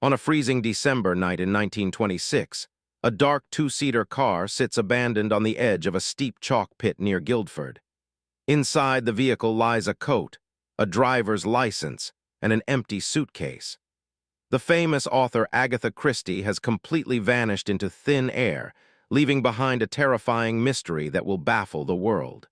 On a freezing December night in 1926, a dark two-seater car sits abandoned on the edge of a steep chalk pit near Guildford. Inside the vehicle lies a coat, a driver's license, and an empty suitcase. The famous author Agatha Christie has completely vanished into thin air, leaving behind a terrifying mystery that will baffle the world.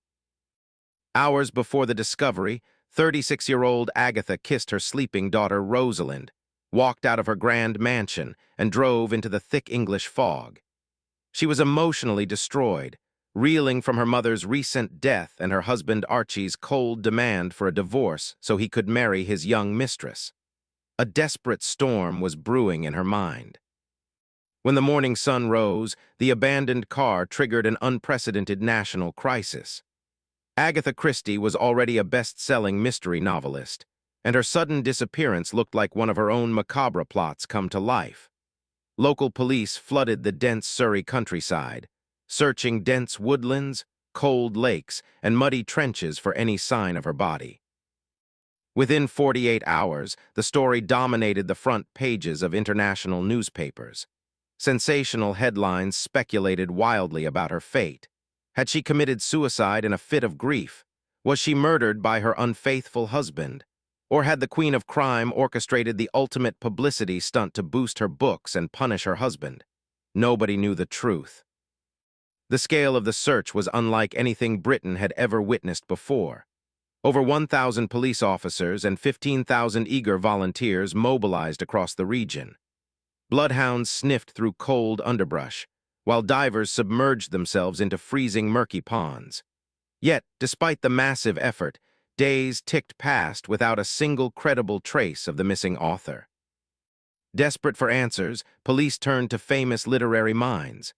Hours before the discovery, 36-year-old Agatha kissed her sleeping daughter Rosalind, walked out of her grand mansion, and drove into the thick English fog. She was emotionally destroyed, reeling from her mother's recent death and her husband Archie's cold demand for a divorce so he could marry his young mistress. A desperate storm was brewing in her mind. When the morning sun rose, the abandoned car triggered an unprecedented national crisis. Agatha Christie was already a best-selling mystery novelist, and her sudden disappearance looked like one of her own macabre plots come to life. Local police flooded the dense Surrey countryside, searching dense woodlands, cold lakes, and muddy trenches for any sign of her body. Within 48 hours, the story dominated the front pages of international newspapers. Sensational headlines speculated wildly about her fate. Had she committed suicide in a fit of grief? Was she murdered by her unfaithful husband? Or had the Queen of Crime orchestrated the ultimate publicity stunt to boost her books and punish her husband? Nobody knew the truth. The scale of the search was unlike anything Britain had ever witnessed before. Over 1,000 police officers and 15,000 eager volunteers mobilized across the region. Bloodhounds sniffed through cold underbrush, while divers submerged themselves into freezing murky ponds. Yet, despite the massive effort, days ticked past without a single credible trace of the missing author. Desperate for answers, police turned to famous literary minds.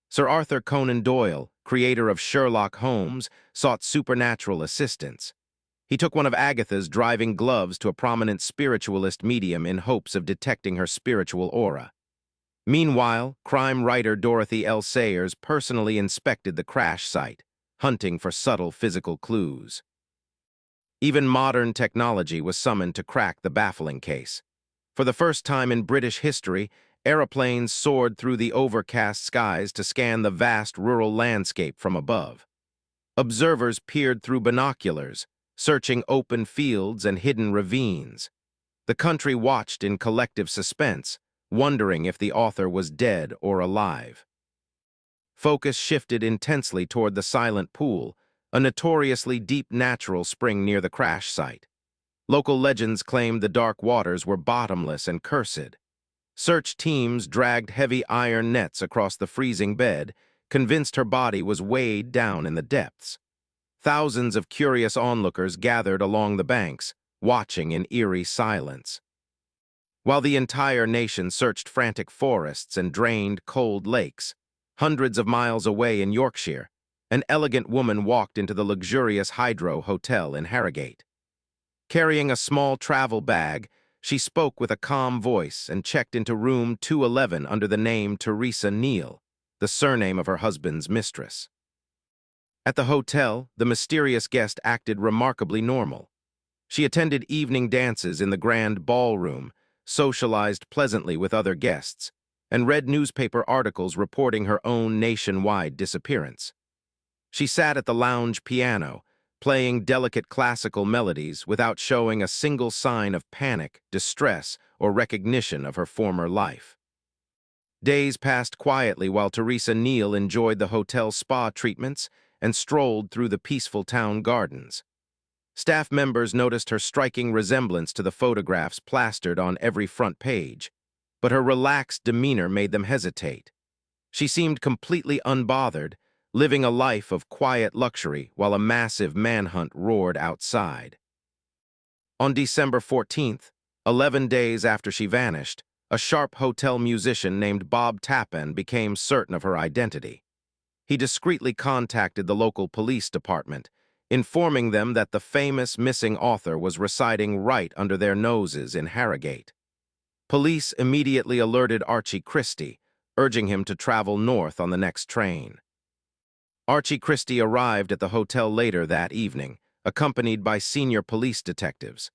Sir Arthur Conan Doyle, creator of Sherlock Holmes, sought supernatural assistance. He took one of Agatha's driving gloves to a prominent spiritualist medium in hopes of detecting her spiritual aura. Meanwhile, crime writer Dorothy L. Sayers personally inspected the crash site, hunting for subtle physical clues. Even modern technology was summoned to crack the baffling case. For the first time in British history, aeroplanes soared through the overcast skies to scan the vast rural landscape from above. Observers peered through binoculars, searching open fields and hidden ravines. The country watched in collective suspense, wondering if the author was dead or alive. Focus shifted intensely toward the Silent Pool, a notoriously deep natural spring near the crash site. Local legends claimed the dark waters were bottomless and cursed. Search teams dragged heavy iron nets across the freezing bed, convinced her body was weighed down in the depths. Thousands of curious onlookers gathered along the banks, watching in eerie silence. While the entire nation searched frantic forests and drained cold lakes, hundreds of miles away in Yorkshire, an elegant woman walked into the luxurious Hydro Hotel in Harrogate. Carrying a small travel bag, she spoke with a calm voice and checked into room 211 under the name Teresa Neal, the surname of her husband's mistress. At the hotel, the mysterious guest acted remarkably normal. She attended evening dances in the grand ballroom, socialized pleasantly with other guests, and read newspaper articles reporting her own nationwide disappearance. She sat at the lounge piano, playing delicate classical melodies without showing a single sign of panic, distress, or recognition of her former life. Days passed quietly while Teresa Neal enjoyed the hotel's spa treatments and strolled through the peaceful town gardens. Staff members noticed her striking resemblance to the photographs plastered on every front page, but her relaxed demeanor made them hesitate. She seemed completely unbothered, living a life of quiet luxury while a massive manhunt roared outside. On December 14th, 11 days after she vanished, a sharp hotel musician named Bob Tappan became certain of her identity. He discreetly contacted the local police department, informing them that the famous missing author was residing right under their noses in Harrogate. Police immediately alerted Archie Christie, urging him to travel north on the next train. Archie Christie arrived at the hotel later that evening, accompanied by senior police detectives.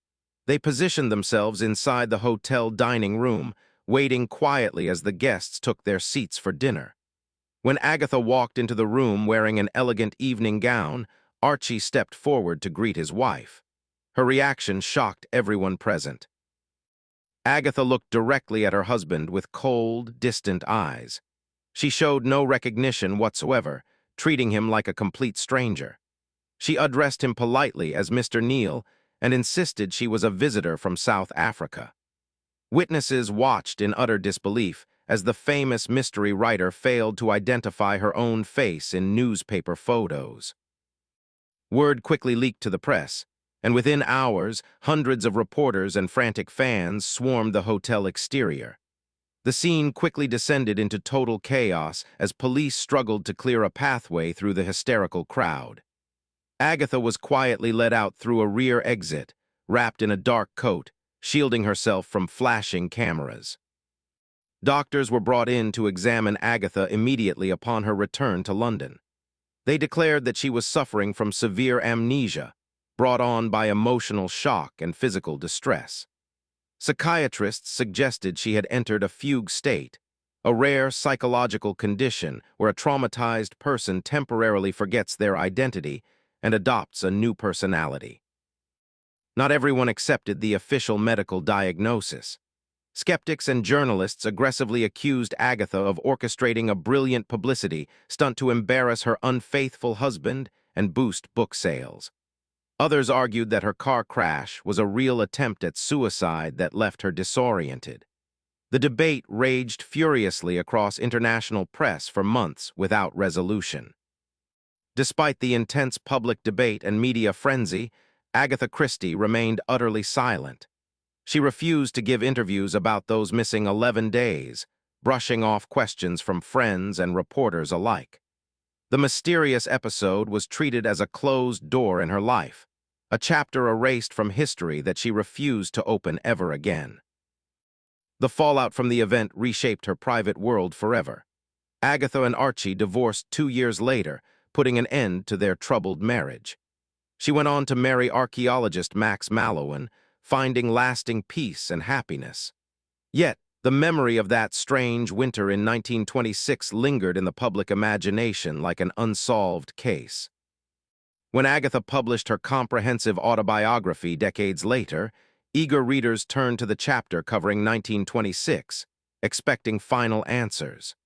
They positioned themselves inside the hotel dining room, waiting quietly as the guests took their seats for dinner. When Agatha walked into the room wearing an elegant evening gown, Archie stepped forward to greet his wife. Her reaction shocked everyone present. Agatha looked directly at her husband with cold, distant eyes. She showed no recognition whatsoever, treating him like a complete stranger. She addressed him politely as Mr. Neal and insisted she was a visitor from South Africa. Witnesses watched in utter disbelief as the famous mystery writer failed to identify her own face in newspaper photos. Word quickly leaked to the press, and within hours, hundreds of reporters and frantic fans swarmed the hotel exterior. The scene quickly descended into total chaos as police struggled to clear a pathway through the hysterical crowd. Agatha was quietly led out through a rear exit, wrapped in a dark coat, shielding herself from flashing cameras. Doctors were brought in to examine Agatha immediately upon her return to London. They declared that she was suffering from severe amnesia, brought on by emotional shock and physical distress. Psychiatrists suggested she had entered a fugue state, a rare psychological condition where a traumatized person temporarily forgets their identity and adopts a new personality. Not everyone accepted the official medical diagnosis. Skeptics and journalists aggressively accused Agatha of orchestrating a brilliant publicity stunt to embarrass her unfaithful husband and boost book sales. Others argued that her car crash was a real attempt at suicide that left her disoriented. The debate raged furiously across international press for months without resolution. Despite the intense public debate and media frenzy, Agatha Christie remained utterly silent. She refused to give interviews about those missing 11 days, brushing off questions from friends and reporters alike. The mysterious episode was treated as a closed door in her life, a chapter erased from history that she refused to open ever again. The fallout from the event reshaped her private world forever. Agatha and Archie divorced 2 years later, putting an end to their troubled marriage. She went on to marry archaeologist Max Mallowan, finding lasting peace and happiness. Yet, the memory of that strange winter in 1926 lingered in the public imagination like an unsolved case. When Agatha published her comprehensive autobiography decades later, eager readers turned to the chapter covering 1926, expecting final answers.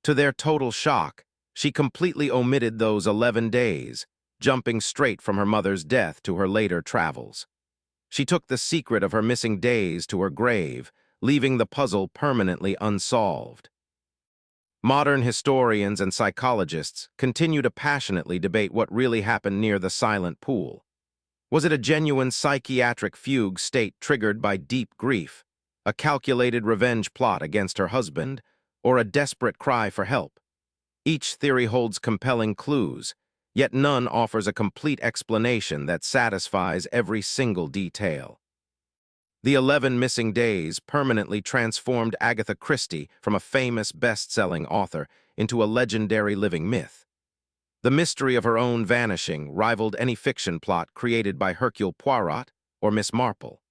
To their total shock, she completely omitted those 11 days, jumping straight from her mother's death to her later travels. She took the secret of her missing days to her grave, leaving the puzzle permanently unsolved. Modern historians and psychologists continue to passionately debate what really happened near the silent pool. Was it a genuine psychiatric fugue state triggered by deep grief, a calculated revenge plot against her husband, or a desperate cry for help? Each theory holds compelling clues, yet none offers a complete explanation that satisfies every single detail. The 11 missing days permanently transformed Agatha Christie from a famous best-selling author into a legendary living myth. The mystery of her own vanishing rivaled any fiction plot created by Hercule Poirot or Miss Marple.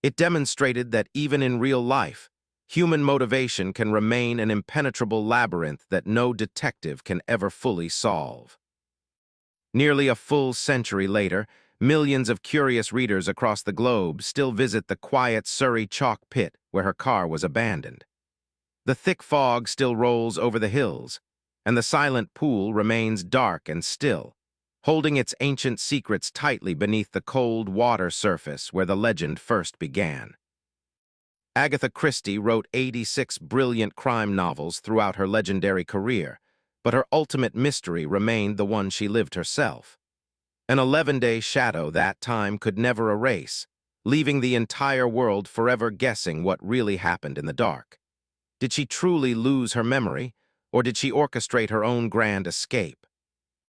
It demonstrated that even in real life, human motivation can remain an impenetrable labyrinth that no detective can ever fully solve. Nearly a full century later, millions of curious readers across the globe still visit the quiet Surrey chalk pit where her car was abandoned. The thick fog still rolls over the hills, and the silent pool remains dark and still, holding its ancient secrets tightly beneath the cold water surface where the legend first began. Agatha Christie wrote 86 brilliant crime novels throughout her legendary career, but her ultimate mystery remained the one she lived herself. An 11-day shadow that time could never erase, leaving the entire world forever guessing what really happened in the dark. Did she truly lose her memory, or did she orchestrate her own grand escape?